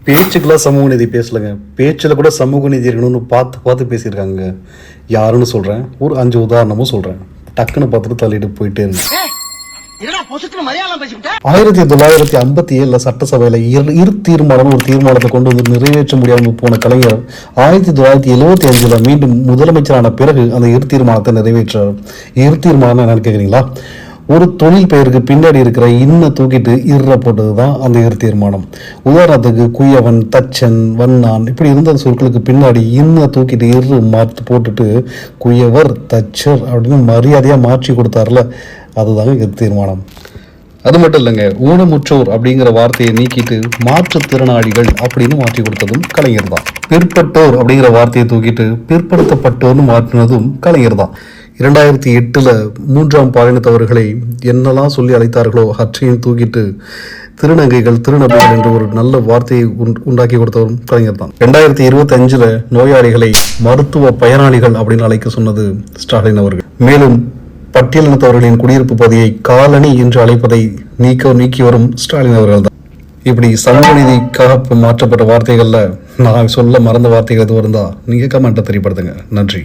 பேச்சுக்கெல்லாம் சமூக நீதி பேசலைங்க, பேச்சில் கூட சமூக நீதி இருக்கணும்னு பார்த்து பார்த்து பேசியிருக்காங்க. யாருன்னு சொல்கிறேன், ஒரு 5 உதாரணமும் சொல்கிறேன். டக்குன்னு பார்த்துட்டு தள்ளிட்டு போயிட்டே இருங்க. 1957 சட்டசபையில் இரு தீர்மானம் ஒரு தீர்மானத்தை கொண்டு வந்து நிறைவேற்ற முடியாமல் போன கலைஞர் 1975 மீண்டும் முதலமைச்சரான பிறகு அந்த இரு தீர்மானத்தை நிறைவேற்றார். இரு தீர்மானம் என்னன்னு கேட்குறீங்களா? ஒரு தொழில் பெயருக்கு பின்னாடி இருக்கிற இன்ன தூக்கிட்டு இற போட்டது தான் அந்த இரு தீர்மானம். உதாரணத்துக்கு குயவன், தச்சன், வண்ணான் இப்படி இருந்த சொற்களுக்கு பின்னாடி இன்ன தூக்கிட்டு இரு மாற்றி போட்டுட்டு குயவர், தச்சர் அப்படின்னு மரியாதையாக மாற்றி கொடுத்தார்ல, அதுதாங்க இரு தீர்மானம். அது மட்டும் இல்லைங்க, ஊனமுற்றோர் அப்படிங்கிற வார்த்தையை நீக்கிட்டு மாற்றுத்திறனாளிகள் அப்படின்னு மாற்றி கொடுத்ததும் கலைஞர் தான். பிற்பட்டோர் அப்படிங்கிற வார்த்தையை தூக்கிட்டு பிற்படுத்தப்பட்டோர்னு மாற்றினதும் கலைஞர் தான். 2008 3ஆம் பாலினத்தவர்களை என்னெல்லாம் சொல்லி அழைத்தார்களோ அற்றையும் தூக்கிட்டு திருநங்கைகள், திருநபிகள் என்று ஒரு நல்ல வார்த்தையை உண்டாக்கி கொடுத்தவரும் கலைஞர் தான். 2025 நோயாளிகளை மருத்துவ பயனாளிகள் அப்படின்னு அழைக்க சொன்னது ஸ்டாலின் அவர்கள். மேலும் பட்டியலினத்தவர்களின் குடியிருப்பு பகுதியை காலனி என்று அழைப்பதை நீக்கி வரும் ஸ்டாலின் அவர்கள் தான். இப்படி சமூக நீதிக்காக மாற்றப்பட்ட வார்த்தைகள்ல நான் சொல்ல மறந்த வார்த்தைகள் எதுவும் இருந்தா நீங்க கமெண்ட்டை தெரியப்படுத்துங்க. நன்றி.